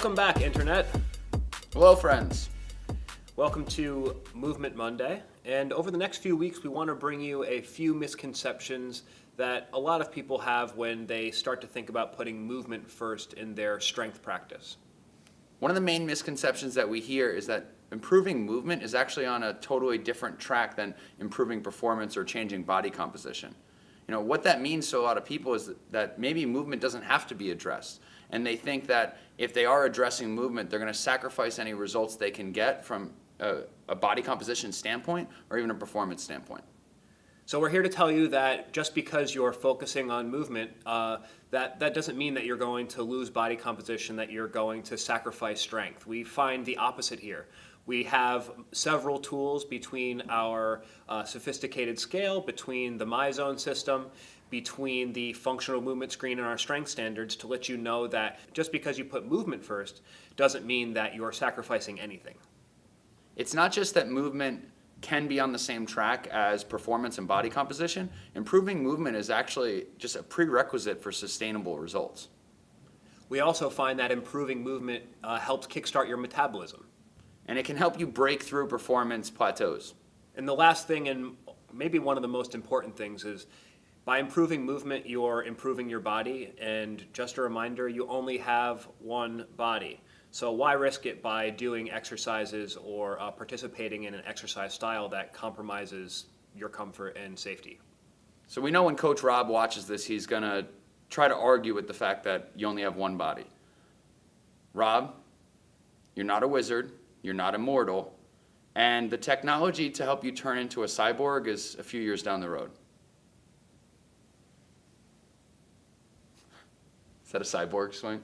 Welcome back, Internet. Hello, friends. Welcome to Movement Monday. And over the next few weeks, we want to bring you a few misconceptions that a lot of people have when they start to think about putting movement first in their strength practice. One of the main misconceptions that we hear is that improving movement is actually on a totally different track than improving performance or changing body composition. What that means to a lot of people is that maybe movement doesn't have to be addressed. And they think that if they are addressing movement, they're going to sacrifice any results they can get from a body composition standpoint or even a performance standpoint. So we're here to tell you that just because you're focusing on movement, that doesn't mean that you're going to lose body composition, that you're going to sacrifice strength. We find the opposite here. We have several tools between our sophisticated scale, between the MyZone system, between the functional movement screen and our strength standards to let you know that just because you put movement first doesn't mean that you're sacrificing anything. It's not just that movement can be on the same track as performance and body composition. Improving movement is actually just a prerequisite for sustainable results. We also find that improving movement helps kickstart your metabolism. And it can help you break through performance plateaus. And the last thing, and maybe one of the most important things, is by improving movement, you're improving your body. And just a reminder, you only have one body. So why risk it by doing exercises or participating in an exercise style that compromises your comfort and safety? So we know when Coach Rob watches this, he's going to try to argue with the fact that you only have one body. Rob, you're not a wizard. You're not immortal, and the technology to help you turn into a cyborg is a few years down the road. Is that a cyborg swing?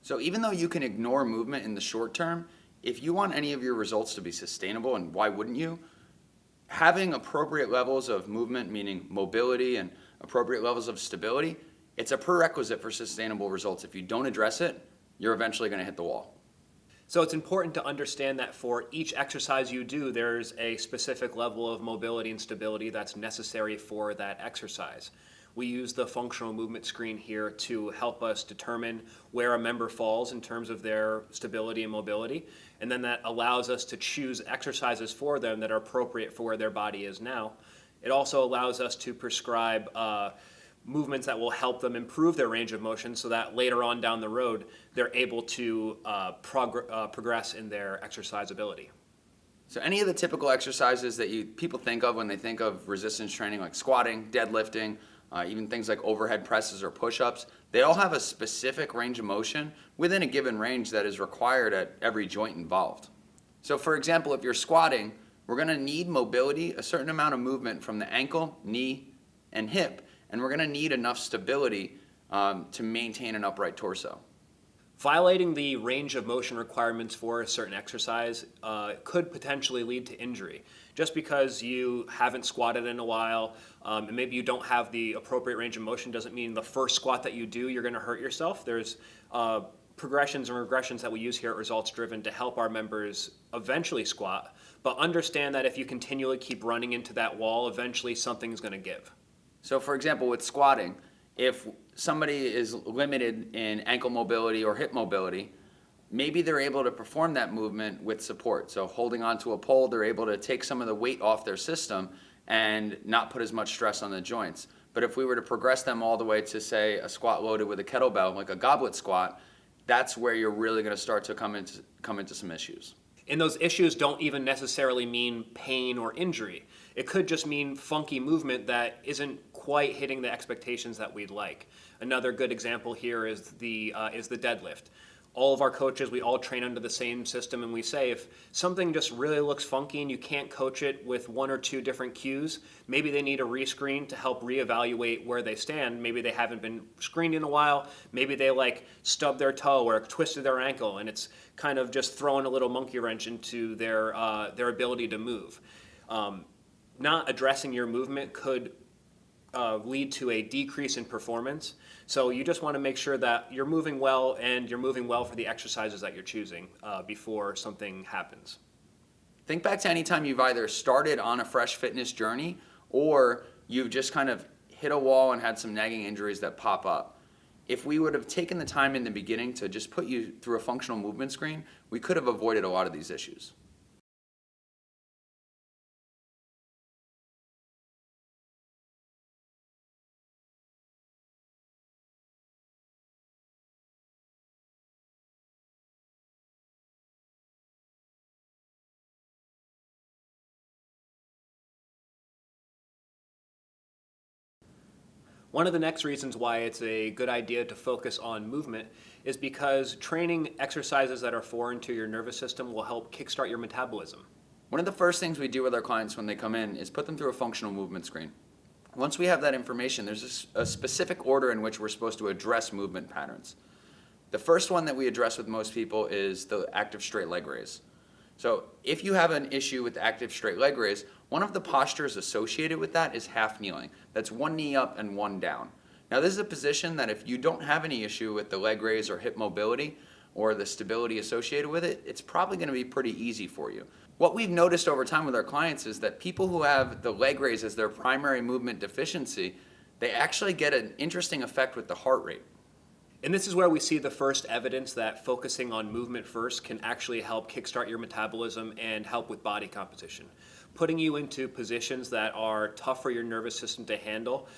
So even though you can ignore movement in the short term, if you want any of your results to be sustainable, and why wouldn't you, having appropriate levels of movement, meaning mobility and appropriate levels of stability, it's a prerequisite for sustainable results. If you don't address it, you're eventually going to hit the wall. So it's important to understand that for each exercise you do, there's a specific level of mobility and stability that's necessary for that exercise. We use the functional movement screen here to help us determine where a member falls in terms of their stability and mobility, and then that allows us to choose exercises for them that are appropriate for where their body is now. It also allows us to prescribe movements that will help them improve their range of motion so that later on down the road they're able to progress in their exercise ability. So any of the typical exercises that people think of when they think of resistance training, like squatting, deadlifting, even things like overhead presses or push-ups, they all have a specific range of motion within a given range that is required at every joint involved. So for example, if you're squatting, we're going to need mobility, a certain amount of movement from the ankle, knee, and hip. And we're going to need enough stability to maintain an upright torso. Violating the range of motion requirements for a certain exercise could potentially lead to injury. Just because you haven't squatted in a while and maybe you don't have the appropriate range of motion doesn't mean the first squat that you do you're going to hurt yourself. There's progressions and regressions that we use here at Results Driven to help our members eventually squat. But understand that if you continually keep running into that wall, eventually something's going to give. So for example, with squatting, if somebody is limited in ankle mobility or hip mobility, maybe they're able to perform that movement with support. So holding onto a pole, they're able to take some of the weight off their system and not put as much stress on the joints. But if we were to progress them all the way to, say, a squat loaded with a kettlebell, like a goblet squat, that's where you're really going to start to come into some issues. And those issues don't even necessarily mean pain or injury. It could just mean funky movement that isn't quite hitting the expectations that we'd like. Another good example here is the deadlift. All of our coaches, we all train under the same system, and we say if something just really looks funky and you can't coach it with one or two different cues, maybe they need a rescreen to help reevaluate where they stand. Maybe they haven't been screened in a while. Maybe they stubbed their toe or twisted their ankle, and it's kind of just throwing a little monkey wrench into their ability to move. Not addressing your movement could lead to a decrease in performance. So you just want to make sure that you're moving well and you're moving well for the exercises that you're choosing before something happens. Think back to any time you've either started on a fresh fitness journey or you've just kind of hit a wall and had some nagging injuries that pop up. If we would have taken the time in the beginning to just put you through a functional movement screen, we could have avoided a lot of these issues. One of the next reasons why it's a good idea to focus on movement is because training exercises that are foreign to your nervous system will help kickstart your metabolism. One of the first things we do with our clients when they come in is put them through a functional movement screen. Once we have that information, there's a specific order in which we're supposed to address movement patterns. The first one that we address with most people is the active straight leg raise. So if you have an issue with active straight leg raise, one of the postures associated with that is half kneeling. That's one knee up and one down. Now this is a position that if you don't have any issue with the leg raise or hip mobility or the stability associated with it, it's probably going to be pretty easy for you. What we've noticed over time with our clients is that people who have the leg raise as their primary movement deficiency, they actually get an interesting effect with the heart rate. And this is where we see the first evidence that focusing on movement first can actually help kickstart your metabolism and help with body composition. Putting you into positions that are tough for your nervous system to handle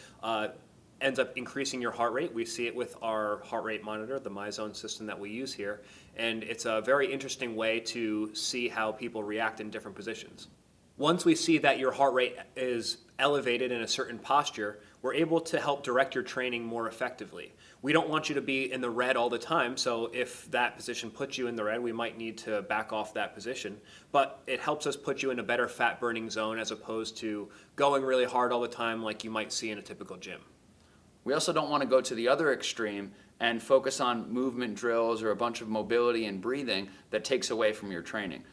ends up increasing your heart rate. We see it with our heart rate monitor, the MyZone system that we use here, and it's a very interesting way to see how people react in different positions. Once we see that your heart rate is elevated in a certain posture, we're able to help direct your training more effectively. We don't want you to be in the red all the time, so if that position puts you in the red, we might need to back off that position. But it helps us put you in a better fat burning zone as opposed to going really hard all the time like you might see in a typical gym. We also don't want to go to the other extreme and focus on movement drills or a bunch of mobility and breathing that takes away from your training.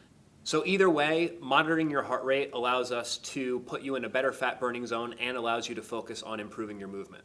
So either way, monitoring your heart rate allows us to put you in a better fat burning zone and allows you to focus on improving your movement.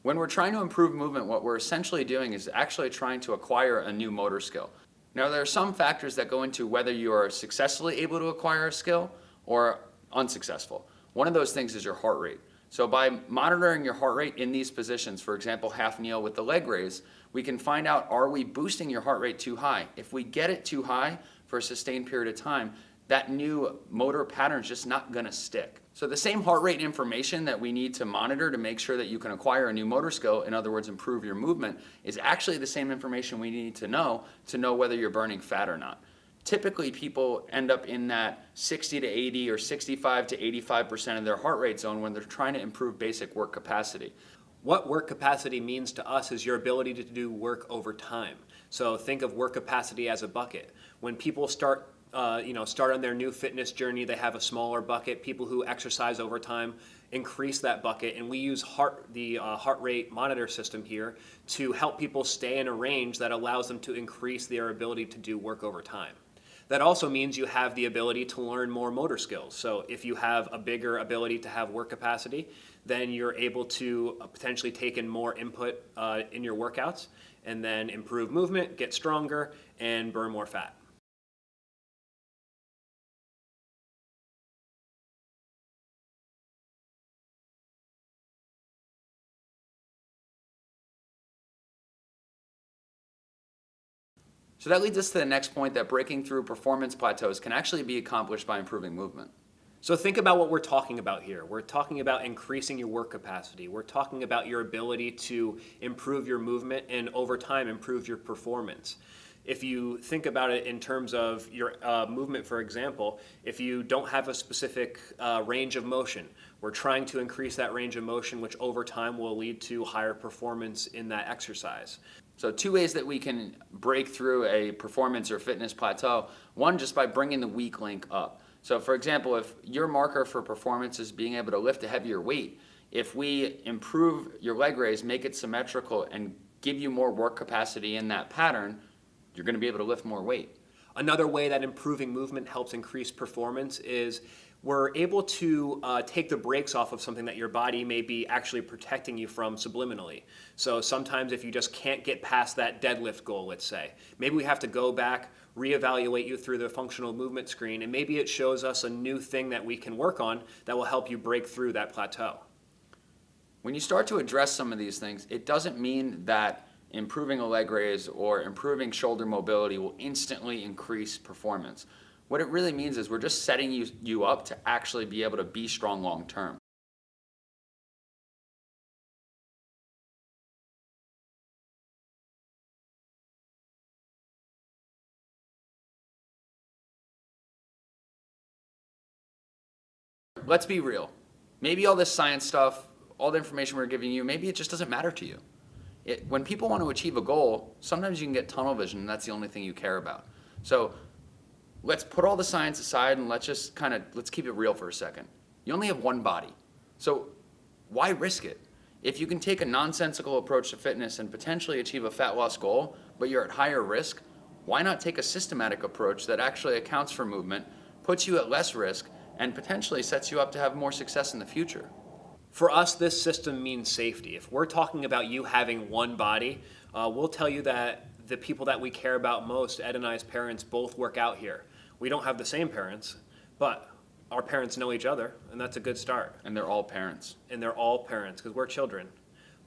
When we're trying to improve movement, what we're essentially doing is actually trying to acquire a new motor skill. Now, there are some factors that go into whether you are successfully able to acquire a skill or unsuccessful. One of those things is your heart rate. So by monitoring your heart rate in these positions, for example, half kneel with the leg raise, we can find out, are we boosting your heart rate too high? If we get it too high for a sustained period of time, that new motor pattern is just not going to stick. So the same heart rate information that we need to monitor to make sure that you can acquire a new motor skill, in other words, improve your movement, is actually the same information we need to know whether you're burning fat or not. Typically, people end up in that 60 to 80 or 65 to 85% of their heart rate zone when they're trying to improve basic work capacity. What work capacity means to us is your ability to do work over time. So think of work capacity as a bucket. When people start on their new fitness journey, they have a smaller bucket. People who exercise over time increase that bucket, and we use the heart rate monitor system here to help people stay in a range that allows them to increase their ability to do work over time. That also means you have the ability to learn more motor skills. So if you have a bigger ability to have work capacity, then you're able to potentially take in more input in your workouts and then improve movement, get stronger, and burn more fat. So that leads us to the next point, that breaking through performance plateaus can actually be accomplished by improving movement. So think about what we're talking about here. We're talking about increasing your work capacity. We're talking about your ability to improve your movement and over time improve your performance. If you think about it in terms of your movement, for example, if you don't have a specific range of motion, we're trying to increase that range of motion, which over time will lead to higher performance in that exercise. So two ways that we can break through a performance or fitness plateau. One, just by bringing the weak link up. So for example, if your marker for performance is being able to lift a heavier weight, if we improve your leg raise, make it symmetrical, and give you more work capacity in that pattern, you're going to be able to lift more weight. Another way that improving movement helps increase performance is we're able to take the brakes off of something that your body may be actually protecting you from subliminally. So sometimes if you just can't get past that deadlift goal, let's say, maybe we have to go back, reevaluate you through the functional movement screen, and maybe it shows us a new thing that we can work on that will help you break through that plateau. When you start to address some of these things, it doesn't mean that improving a leg raise or improving shoulder mobility will instantly increase performance. What it really means is we're just setting you up to actually be able to be strong long term. Let's be real. Maybe all this science stuff, all the information we're giving you, maybe it just doesn't matter to you. When people want to achieve a goal, sometimes you can get tunnel vision and that's the only thing you care about. So let's put all the science aside and let's keep it real for a second. You only have one body. So why risk it? If you can take a nonsensical approach to fitness and potentially achieve a fat loss goal, but you're at higher risk, why not take a systematic approach that actually accounts for movement, puts you at less risk, and potentially sets you up to have more success in the future? For us, this system means safety. If we're talking about you having one body, we'll tell you that the people that we care about most, Ed and I's parents, both work out here. We don't have the same parents, but our parents know each other, and that's a good start. And they're all parents. And they're all parents, because we're children.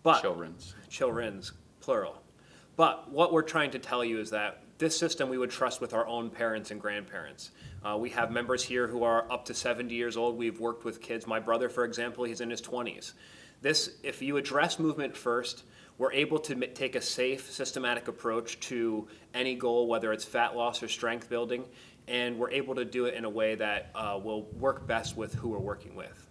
But children's, plural. But what we're trying to tell you is that this system we would trust with our own parents and grandparents. We have members here who are up to 70 years old. We've worked with kids. My brother, for example, he's in his 20s. If you address movement first, we're able to take a safe, systematic approach to any goal, whether it's fat loss or strength building, and we're able to do it in a way that will work best with who we're working with.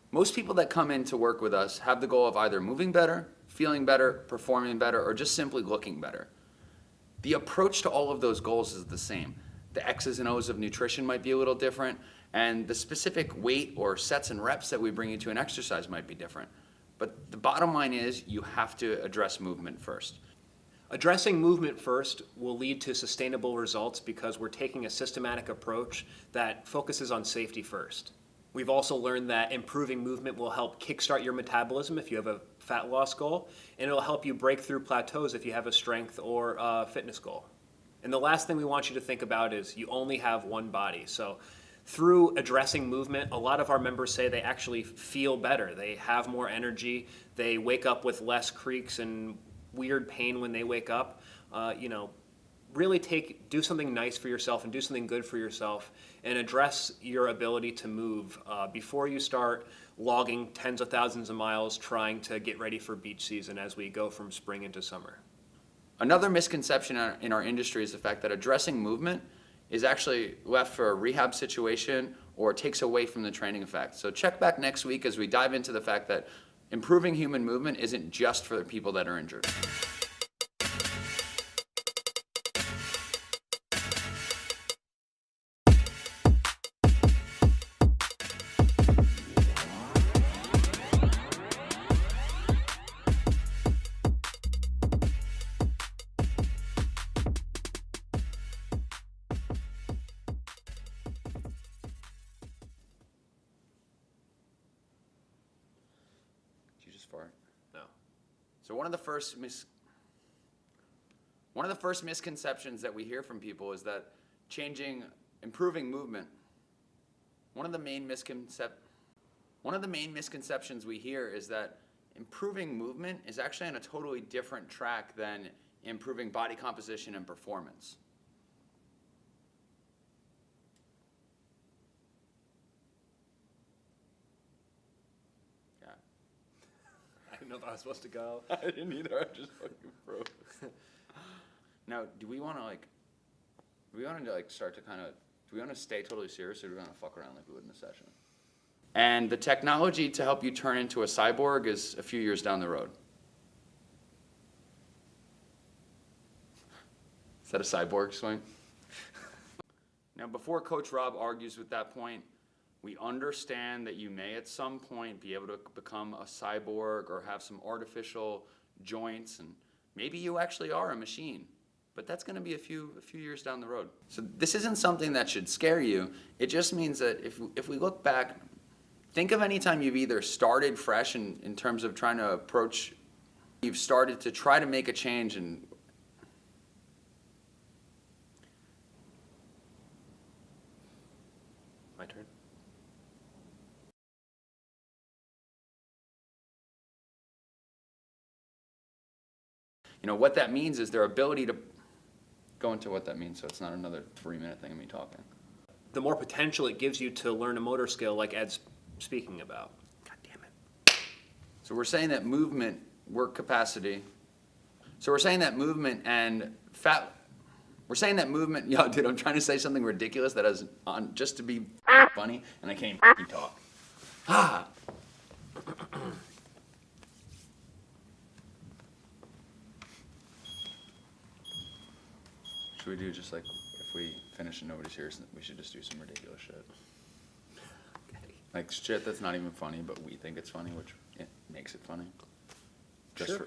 Most people that come in to work with us have the goal of either moving better, feeling better, performing better, or just simply looking better. The approach to all of those goals is the same. The X's and O's of nutrition might be a little different, and the specific weight or sets and reps that we bring into an exercise might be different. But the bottom line is you have to address movement first. Addressing movement first will lead to sustainable results because we're taking a systematic approach that focuses on safety first. We've also learned that improving movement will help kickstart your metabolism if you have a fat loss goal, and it'll help you break through plateaus if you have a strength or fitness goal. And the last thing we want you to think about is you only have one body. So through addressing movement, a lot of our members say they actually feel better. They have more energy. They wake up with less creaks and weird pain when they wake up. Really do something nice for yourself and do something good for yourself and address your ability to move before you start logging tens of thousands of miles trying to get ready for beach season as we go from spring into summer. Another misconception in our industry is the fact that addressing movement is actually left for a rehab situation or takes away from the training effect. So check back next week as we dive into the fact that improving human movement isn't just for the people that are injured. Did you just fart? No. So one of the first misconceptions that we hear from people is that improving movement. One of the main misconceptions we hear is that improving movement is actually on a totally different track than improving body composition and performance. Yeah. I didn't know if I was supposed to go. I didn't either. I just fucking froze. Now, do we want to stay totally serious, or do we want to fuck around like we would in a session? And the technology to help you turn into a cyborg is a few years down the road. Is that a cyborg swing? Now, before Coach Rob argues with that point, we understand that you may at some point be able to become a cyborg or have some artificial joints, and maybe you actually are a machine. But that's going to be a few years down the road. So this isn't something that should scare you. It just means that if we look back, think of any time you've either started fresh in terms of trying to approach, you've started to try to make a change and My turn. What that means is their ability to go into what that means, so it's not another 3-minute thing of me talking. The more potential it gives you to learn a motor skill like Ed's speaking about. God damn it. So we're saying that movement, work capacity. So we're saying that movement and we're saying that movement, yo, dude, I'm trying to say something ridiculous that is on just to be funny, and I can't even talk. Ah. Should we do just like, if we finish and nobody's here, we should just do some ridiculous shit. Okay. Like shit that's not even funny, but we think it's funny, which it makes it funny.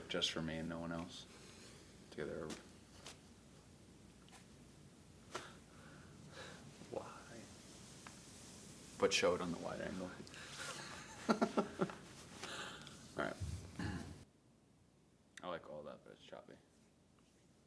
Just for me and no one else. Together. Why? But show it on the wide angle. All right. I like all that, but it's choppy.